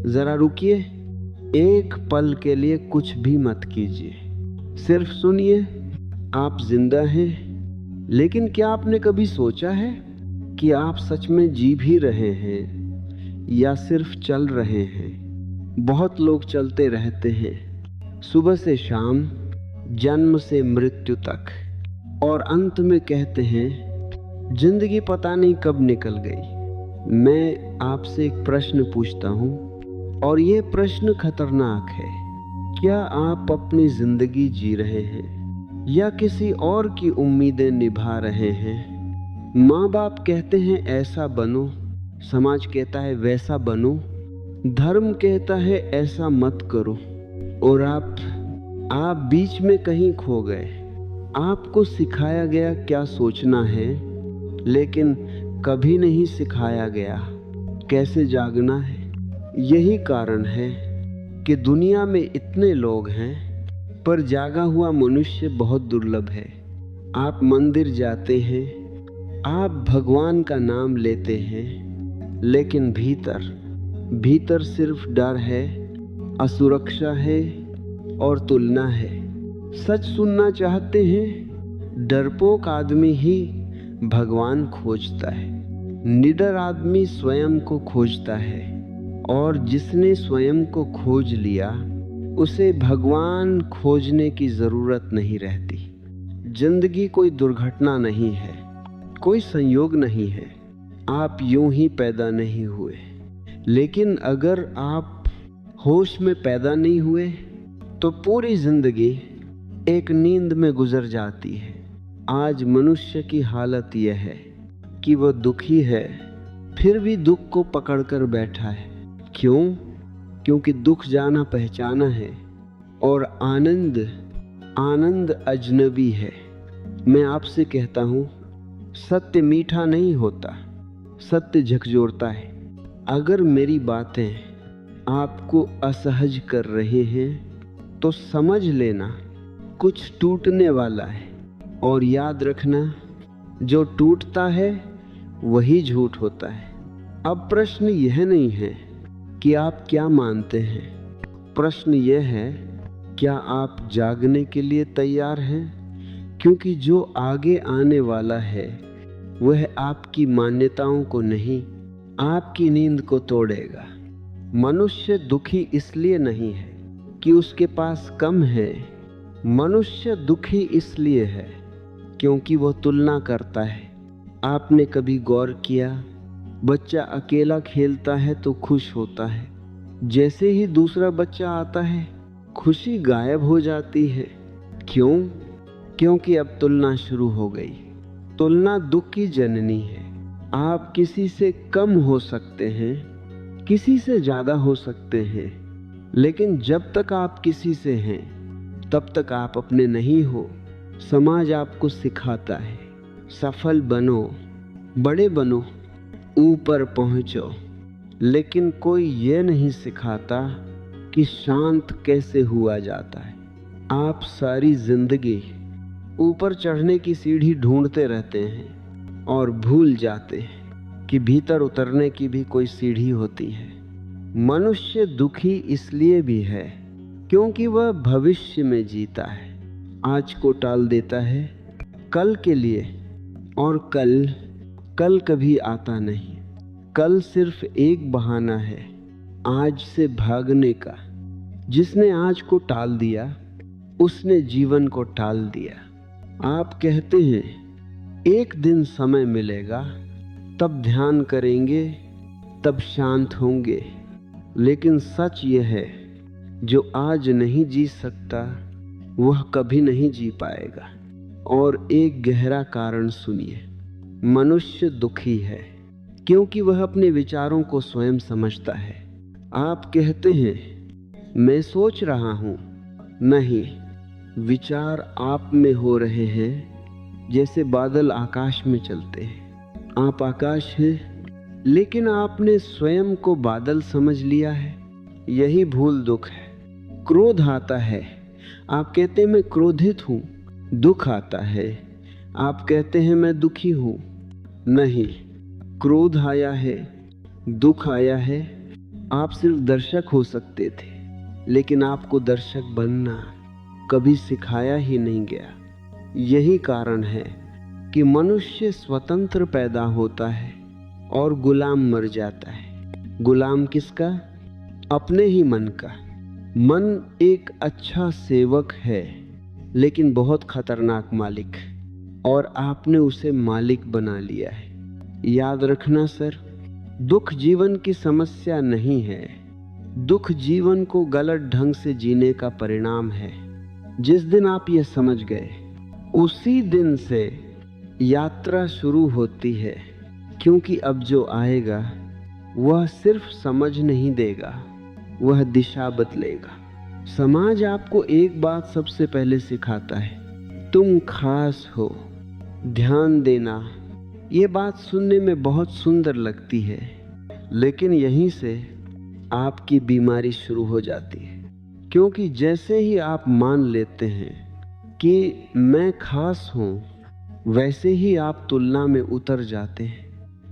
जरा रुकिए, एक पल के लिए कुछ भी मत कीजिए, सिर्फ सुनिए। आप जिंदा हैं, लेकिन क्या आपने कभी सोचा है कि आप सच में जी भी रहे हैं या सिर्फ चल रहे हैं? बहुत लोग चलते रहते हैं, सुबह से शाम, जन्म से मृत्यु तक, और अंत में कहते हैं जिंदगी पता नहीं कब निकल गई। मैं आपसे एक प्रश्न पूछता हूँ, और ये प्रश्न खतरनाक है। क्या आप अपनी जिंदगी जी रहे हैं या किसी और की उम्मीदें निभा रहे हैं? माँ बाप कहते हैं ऐसा बनो, समाज कहता है वैसा बनो, धर्म कहता है ऐसा मत करो, और आप बीच में कहीं खो गए। आपको सिखाया गया क्या सोचना है, लेकिन कभी नहीं सिखाया गया कैसे जागना है। यही कारण है कि दुनिया में इतने लोग हैं, पर जागा हुआ मनुष्य बहुत दुर्लभ है। आप मंदिर जाते हैं, आप भगवान का नाम लेते हैं, लेकिन भीतर सिर्फ डर है, असुरक्षा है और तुलना है। सच सुनना चाहते हैं? डरपोक आदमी ही भगवान खोजता है, निडर आदमी स्वयं को खोजता है, और जिसने स्वयं को खोज लिया उसे भगवान खोजने की जरूरत नहीं रहती। जिंदगी कोई दुर्घटना नहीं है, कोई संयोग नहीं है। आप यूं ही पैदा नहीं हुए, लेकिन अगर आप होश में पैदा नहीं हुए तो पूरी जिंदगी एक नींद में गुजर जाती है। आज मनुष्य की हालत यह है कि वह दुखी है, फिर भी दुख को पकड़कर बैठा है। क्यों? क्योंकि दुख जाना पहचाना है, और आनंद अजनबी है। मैं आपसे कहता हूँ, सत्य मीठा नहीं होता, सत्य झकझोरता है। अगर मेरी बातें आपको असहज कर रहे हैं तो समझ लेना कुछ टूटने वाला है, और याद रखना जो टूटता है वही झूठ होता है। अब प्रश्न यह नहीं है कि आप क्या मानते हैं, प्रश्न यह है क्या आप जागने के लिए तैयार हैं? क्योंकि जो आगे आने वाला है वह आपकी मान्यताओं को नहीं, आपकी नींद को तोड़ेगा। मनुष्य दुखी इसलिए नहीं है कि उसके पास कम है, मनुष्य दुखी इसलिए है क्योंकि वह तुलना करता है। आपने कभी गौर किया, बच्चा अकेला खेलता है तो खुश होता है, जैसे ही दूसरा बच्चा आता है खुशी गायब हो जाती है। क्यों? क्योंकि अब तुलना शुरू हो गई। तुलना दुख की जननी है। आप किसी से कम हो सकते हैं, किसी से ज्यादा हो सकते हैं, लेकिन जब तक आप किसी से हैं तब तक आप अपने नहीं हो। समाज आपको सिखाता है सफल बनो, बड़े बनो, ऊपर पहुंचो, लेकिन कोई ये नहीं सिखाता कि शांत कैसे हुआ जाता है। आप सारी जिंदगी ऊपर चढ़ने की सीढ़ी ढूंढते रहते हैं और भूल जाते हैं कि भीतर उतरने की भी कोई सीढ़ी होती है। मनुष्य दुखी इसलिए भी है क्योंकि वह भविष्य में जीता है, आज को टाल देता है कल के लिए, और कल कभी आता नहीं। कल सिर्फ एक बहाना है आज से भागने का। जिसने आज को टाल दिया उसने जीवन को टाल दिया। आप कहते हैं एक दिन समय मिलेगा, तब ध्यान करेंगे, तब शांत होंगे, लेकिन सच यह है जो आज नहीं जी सकता वह कभी नहीं जी पाएगा। और एक गहरा कारण सुनिए, मनुष्य दुखी है क्योंकि वह अपने विचारों को स्वयं समझता है। आप कहते हैं मैं सोच रहा हूं, नहीं, विचार आप में हो रहे हैं जैसे बादल आकाश में चलते हैं। आप आकाश हैं, लेकिन आपने स्वयं को बादल समझ लिया है। यही भूल दुख है। क्रोध आता है, आप कहते हैं मैं क्रोधित हूं। दुख आता है, आप कहते हैं मैं दुखी हूं। नहीं, क्रोध आया है, दुख आया है, आप सिर्फ दर्शक हो सकते थे, लेकिन आपको दर्शक बनना कभी सिखाया ही नहीं गया। यही कारण है कि मनुष्य स्वतंत्र पैदा होता है और गुलाम मर जाता है। गुलाम किसका? अपने ही मन का। मन एक अच्छा सेवक है, लेकिन बहुत खतरनाक मालिक, और आपने उसे मालिक बना लिया है। याद रखना सर, दुख जीवन की समस्या नहीं है। दुख जीवन को गलत ढंग से जीने का परिणाम है। जिस दिन आप ये समझ गए, उसी दिन से यात्रा शुरू होती है, क्योंकि अब जो आएगा वह सिर्फ समझ नहीं देगा, वह दिशा बदलेगा। समाज आपको एक बात सबसे पहले सिखाता है, तुम खास हो। ध्यान देना, ये बात सुनने में बहुत सुंदर लगती है, लेकिन यहीं से आपकी बीमारी शुरू हो जाती है। क्योंकि जैसे ही आप मान लेते हैं कि मैं खास हूँ, वैसे ही आप तुलना में उतर जाते हैं।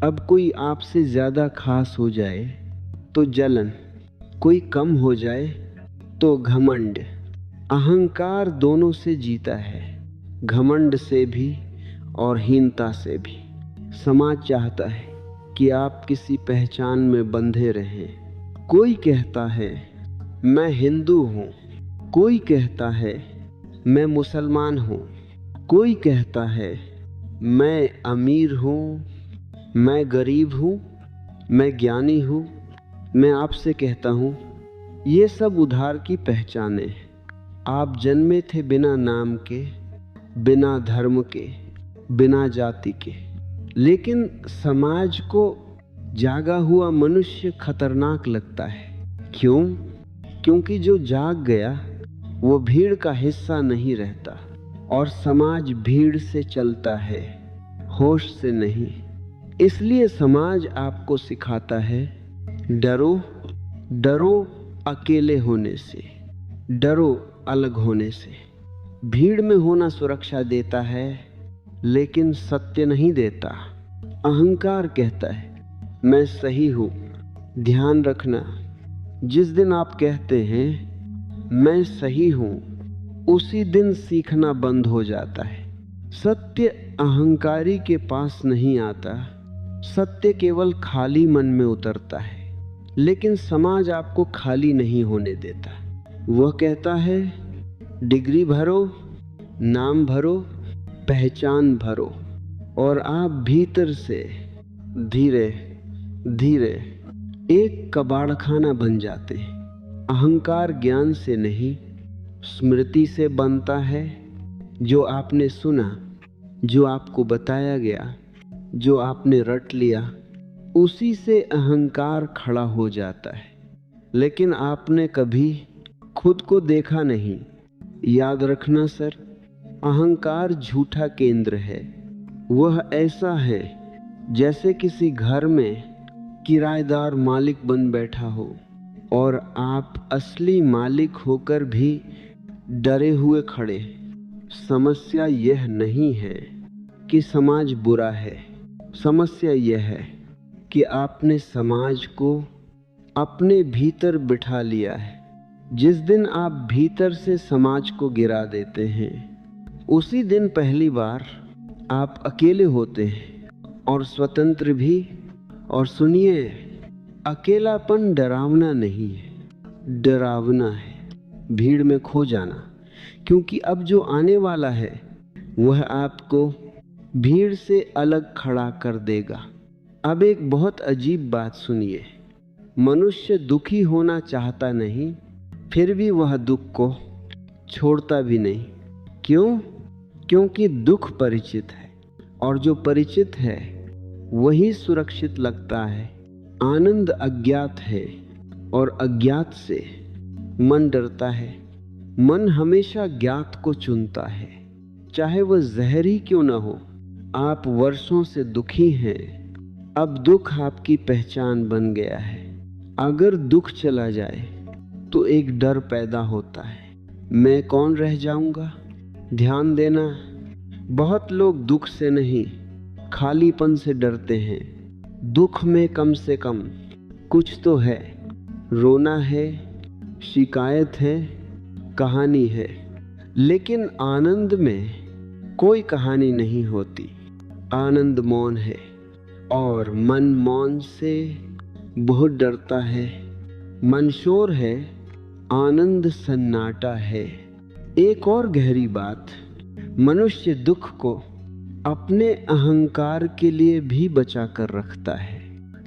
अब कोई आपसे ज़्यादा खास हो जाए तो जलन, कोई कम हो जाए तो घमंड। अहंकार दोनों से जीता है, घमंड से भी और हीनता से भी। समाज चाहता है कि आप किसी पहचान में बंधे रहें। कोई कहता है मैं हिंदू हूँ, कोई कहता है मैं मुसलमान हूँ, कोई कहता है मैं अमीर हूँ, मैं गरीब हूँ, मैं ज्ञानी हूँ। मैं आपसे कहता हूँ, ये सब उधार की पहचाने हैं। आप जन्मे थे बिना नाम के, बिना धर्म के, बिना जाति के। लेकिन समाज को जागा हुआ मनुष्य खतरनाक लगता है। क्यों? क्योंकि जो जाग गया वो भीड़ का हिस्सा नहीं रहता, और समाज भीड़ से चलता है, होश से नहीं। इसलिए समाज आपको सिखाता है, डरो, डरो अकेले होने से, डरो अलग होने से। भीड़ में होना सुरक्षा देता है, लेकिन सत्य नहीं देता। अहंकार कहता है मैं सही हूँ। ध्यान रखना, जिस दिन आप कहते हैं मैं सही हूँ, उसी दिन सीखना बंद हो जाता है। सत्य अहंकारी के पास नहीं आता, सत्य केवल खाली मन में उतरता है। लेकिन समाज आपको खाली नहीं होने देता। वह कहता है डिग्री भरो, नाम भरो, पहचान भरो, और आप भीतर से धीरे धीरे एक कबाड़खाना बन जाते हैं। अहंकार ज्ञान से नहीं, स्मृति से बनता है। जो आपने सुना, जो आपको बताया गया, जो आपने रट लिया, उसी से अहंकार खड़ा हो जाता है। लेकिन आपने कभी खुद को देखा नहीं। याद रखना सर, अहंकार झूठा केंद्र है। वह ऐसा है जैसे किसी घर में किराएदार मालिक बन बैठा हो, और आप असली मालिक होकर भी डरे हुए खड़े। समस्या यह नहीं है कि समाज बुरा है, समस्या यह है कि आपने समाज को अपने भीतर बिठा लिया है। जिस दिन आप भीतर से समाज को गिरा देते हैं, उसी दिन पहली बार आप अकेले होते हैं, और स्वतंत्र भी। और सुनिए, अकेलापन डरावना नहीं है, डरावना है भीड़ में खो जाना। क्योंकि अब जो आने वाला है वह आपको भीड़ से अलग खड़ा कर देगा। अब एक बहुत अजीब बात सुनिए, मनुष्य दुखी होना चाहता नहीं, फिर भी वह दुख को छोड़ता भी नहीं। क्यों? क्योंकि दुख परिचित है, और जो परिचित है वही सुरक्षित लगता है। आनंद अज्ञात है, और अज्ञात से मन डरता है। मन हमेशा ज्ञात को चुनता है, चाहे वह जहर ही क्यों न हो। आप वर्षों से दुखी हैं, अब दुख आपकी पहचान बन गया है। अगर दुख चला जाए तो एक डर पैदा होता है, मैं कौन रह जाऊंगा। ध्यान देना, बहुत लोग दुख से नहीं, खालीपन से डरते हैं। दुख में कम से कम कुछ तो है, रोना है, शिकायत है, कहानी है। लेकिन आनंद में कोई कहानी नहीं होती। आनंद मौन है और मन मौन से बहुत डरता है। मन शोर है, आनंद सन्नाटा है। एक और गहरी बात, मनुष्य दुख को अपने अहंकार के लिए भी बचा कर रखता है,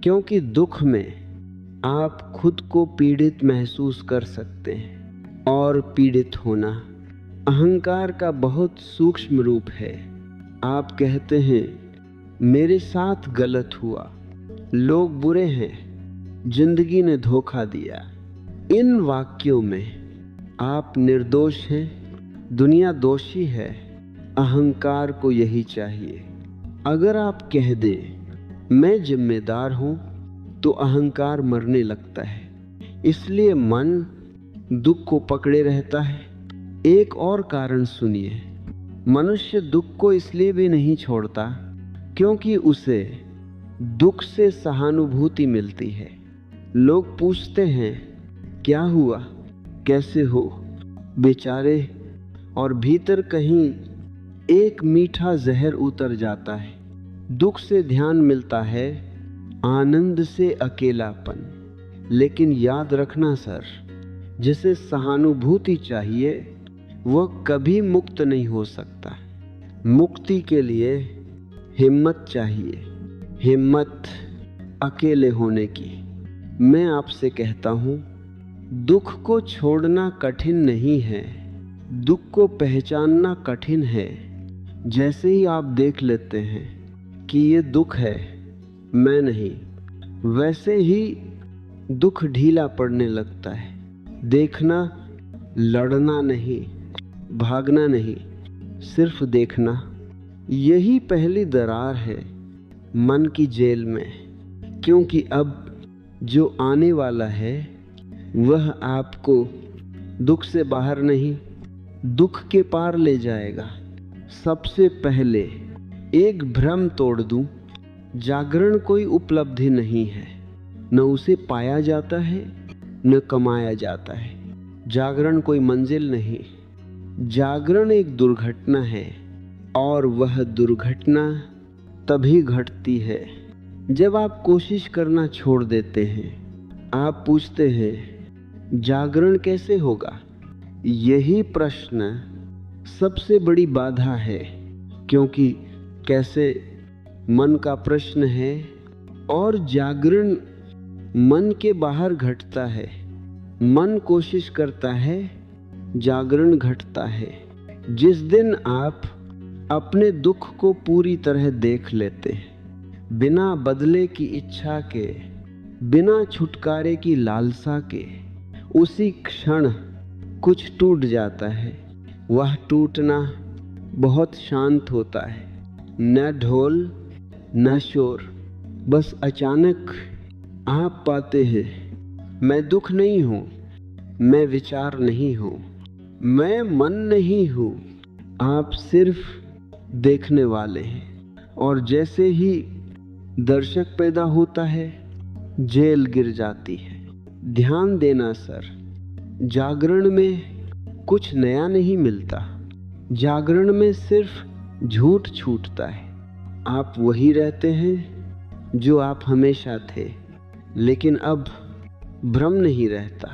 क्योंकि दुख में आप खुद को पीड़ित महसूस कर सकते हैं और पीड़ित होना अहंकार का बहुत सूक्ष्म रूप है। आप कहते हैं मेरे साथ गलत हुआ, लोग बुरे हैं, जिंदगी ने धोखा दिया। इन वाक्यों में आप निर्दोष हैं, दुनिया दोषी है। अहंकार को यही चाहिए। अगर आप कह दें मैं जिम्मेदार हूं, तो अहंकार मरने लगता है। इसलिए मन दुख को पकड़े रहता है। एक और कारण सुनिए, मनुष्य दुख को इसलिए भी नहीं छोड़ता क्योंकि उसे दुख से सहानुभूति मिलती है। लोग पूछते हैं क्या हुआ, कैसे हो, बेचारे, और भीतर कहीं एक मीठा जहर उतर जाता है। दुख से ध्यान मिलता है, आनंद से अकेलापन। लेकिन याद रखना सर, जिसे सहानुभूति चाहिए वह कभी मुक्त नहीं हो सकता। मुक्ति के लिए हिम्मत चाहिए, हिम्मत अकेले होने की। मैं आपसे कहता हूँ, दुख को छोड़ना कठिन नहीं है, दुख को पहचानना कठिन है। जैसे ही आप देख लेते हैं कि ये दुख है, मैं नहीं, वैसे ही दुख ढीला पड़ने लगता है। देखना, लड़ना नहीं, भागना नहीं, सिर्फ देखना, यही पहली दरार है मन की जेल में। क्योंकि अब जो आने वाला है वह आपको दुख से बाहर नहीं, दुख के पार ले जाएगा। सबसे पहले एक भ्रम तोड़ दूं, जागरण कोई उपलब्धि नहीं है, न उसे पाया जाता है न कमाया जाता है। जागरण कोई मंजिल नहीं, जागरण एक दुर्घटना है, और वह दुर्घटना तभी घटती है जब आप कोशिश करना छोड़ देते हैं। आप पूछते हैं जागरण कैसे होगा? यही प्रश्न सबसे बड़ी बाधा है, क्योंकि कैसे मन का प्रश्न है और जागरण मन के बाहर घटता है। मन कोशिश करता है, जागरण घटता है। जिस दिन आप अपने दुख को पूरी तरह देख लेते हैं, बिना बदले की इच्छा के, बिना छुटकारे की लालसा के, उसी क्षण कुछ टूट जाता है। वह टूटना बहुत शांत होता है, न ढोल न शोर। बस अचानक आप पाते हैं मैं दुख नहीं हूँ, मैं विचार नहीं हूँ, मैं मन नहीं हूँ। आप सिर्फ देखने वाले हैं। और जैसे ही दर्शक पैदा होता है, जेल गिर जाती है। ध्यान देना सर, जागरण में कुछ नया नहीं मिलता, जागरण में सिर्फ झूठ छूटता है। आप वही रहते हैं जो आप हमेशा थे, लेकिन अब भ्रम नहीं रहता।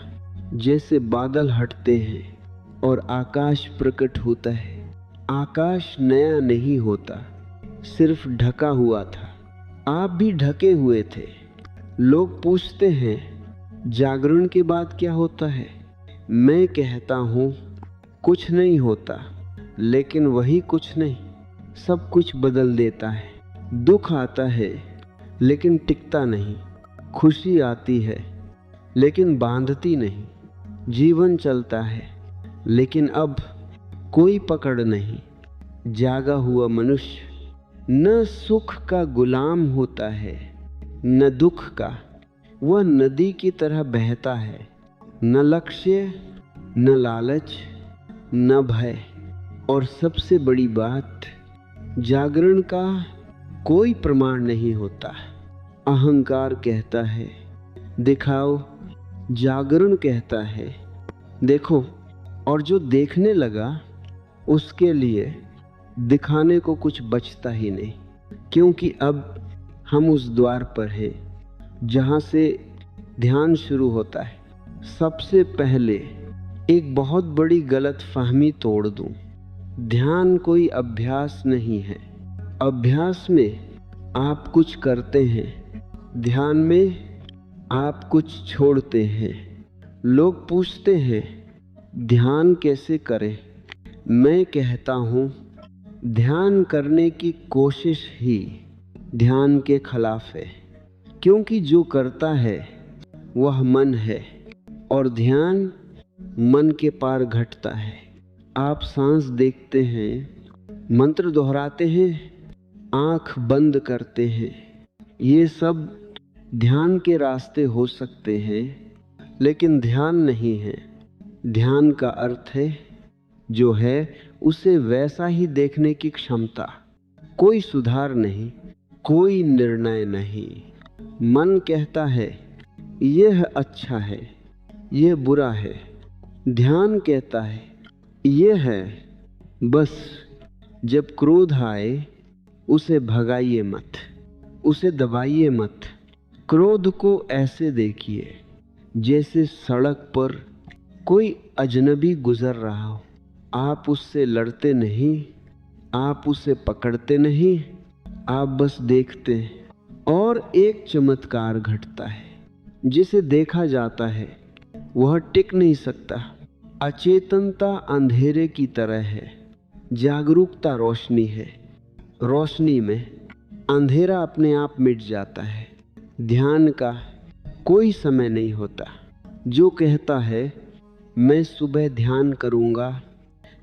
जैसे बादल हटते हैं और आकाश प्रकट होता है, आकाश नया नहीं होता, सिर्फ ढका हुआ था। आप भी ढके हुए थे। लोग पूछते हैं जागरण के बाद क्या होता है? मैं कहता हूँ कुछ नहीं होता, लेकिन वही कुछ नहीं सब कुछ बदल देता है। दुख आता है लेकिन टिकता नहीं, खुशी आती है लेकिन बांधती नहीं। जीवन चलता है लेकिन अब कोई पकड़ नहीं। जागा हुआ मनुष्य न सुख का गुलाम होता है न दुख का। वह नदी की तरह बहता है, न लक्ष्य न लालच न भय। और सबसे बड़ी बात, जागरण का कोई प्रमाण नहीं होता। अहंकार कहता है दिखाओ, जागरण कहता है देखो, और जो देखने लगा उसके लिए दिखाने को कुछ बचता ही नहीं, क्योंकि अब हम उस द्वार पर हैं जहाँ से ध्यान शुरू होता है। सबसे पहले एक बहुत बड़ी गलतफहमी तोड़ दूं, ध्यान कोई अभ्यास नहीं है। अभ्यास में आप कुछ करते हैं, ध्यान में आप कुछ छोड़ते हैं। लोग पूछते हैं ध्यान कैसे करें? मैं कहता हूँ ध्यान करने की कोशिश ही ध्यान के खिलाफ है, क्योंकि जो करता है वह मन है और ध्यान मन के पार घटता है। आप सांस देखते हैं, मंत्र दोहराते हैं, आंख बंद करते हैं, ये सब ध्यान के रास्ते हो सकते हैं, लेकिन ध्यान नहीं है। ध्यान का अर्थ है जो है उसे वैसा ही देखने की क्षमता, कोई सुधार नहीं, कोई निर्णय नहीं। मन कहता है यह अच्छा है, यह बुरा है। ध्यान कहता है यह है। बस जब क्रोध आए उसे भगाइए मत, उसे दबाइए मत। क्रोध को ऐसे देखिए जैसे सड़क पर कोई अजनबी गुजर रहा हो। आप उससे लड़ते नहीं, आप उसे पकड़ते नहीं, आप बस देखते हैं। और एक चमत्कार घटता है, जिसे देखा जाता है वह टिक नहीं सकता। अचेतनता अंधेरे की तरह है, जागरूकता रोशनी है। रोशनी में अंधेरा अपने आप मिट जाता है। ध्यान का कोई समय नहीं होता। जो कहता है मैं सुबह ध्यान करूंगा,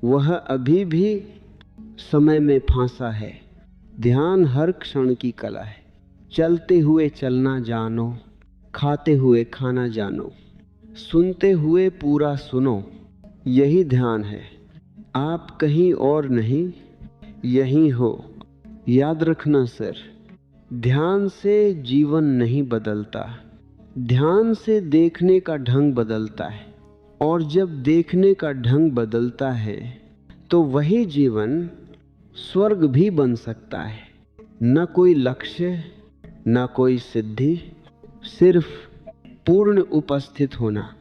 वह अभी भी समय में फांसा है। ध्यान हर क्षण की कला है। चलते हुए चलना जानो, खाते हुए खाना जानो, सुनते हुए पूरा सुनो, यही ध्यान है। आप कहीं और नहीं, यहीं हो। याद रखना सर, ध्यान से जीवन नहीं बदलता, ध्यान से देखने का ढंग बदलता है। और जब देखने का ढंग बदलता है तो वही जीवन स्वर्ग भी बन सकता है। न कोई लक्ष्य, न कोई सिद्धि, सिर्फ पूर्ण उपस्थित होना।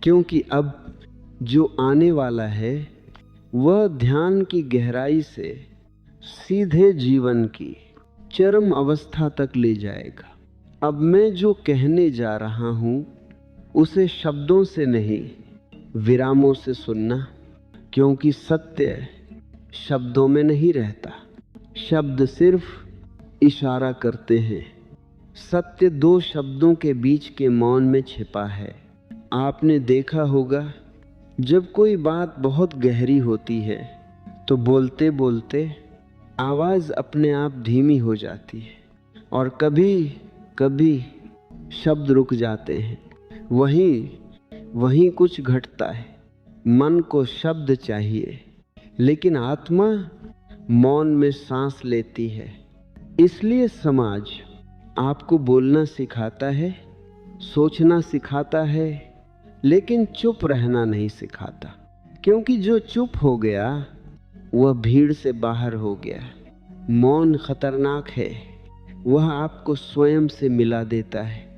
क्योंकि अब जो आने वाला है वह ध्यान की गहराई से सीधे जीवन की चरम अवस्था तक ले जाएगा। अब मैं जो कहने जा रहा हूँ उसे शब्दों से नहीं, विरामों से सुनना, क्योंकि सत्य शब्दों में नहीं रहता। शब्द सिर्फ इशारा करते हैं। सत्य दो शब्दों के बीच के मौन में छिपा है। आपने देखा होगा जब कोई बात बहुत गहरी होती है तो बोलते बोलते आवाज़ अपने आप धीमी हो जाती है और कभी कभी शब्द रुक जाते हैं। वहीं कुछ घटता है। मन को शब्द चाहिए, लेकिन आत्मा मौन में सांस लेती है। इसलिए समाज आपको बोलना सिखाता है, सोचना सिखाता है, लेकिन चुप रहना नहीं सिखाता। क्योंकि जो चुप हो गया वह भीड़ से बाहर हो गया। मौन खतरनाक है, वह आपको स्वयं से मिला देता है।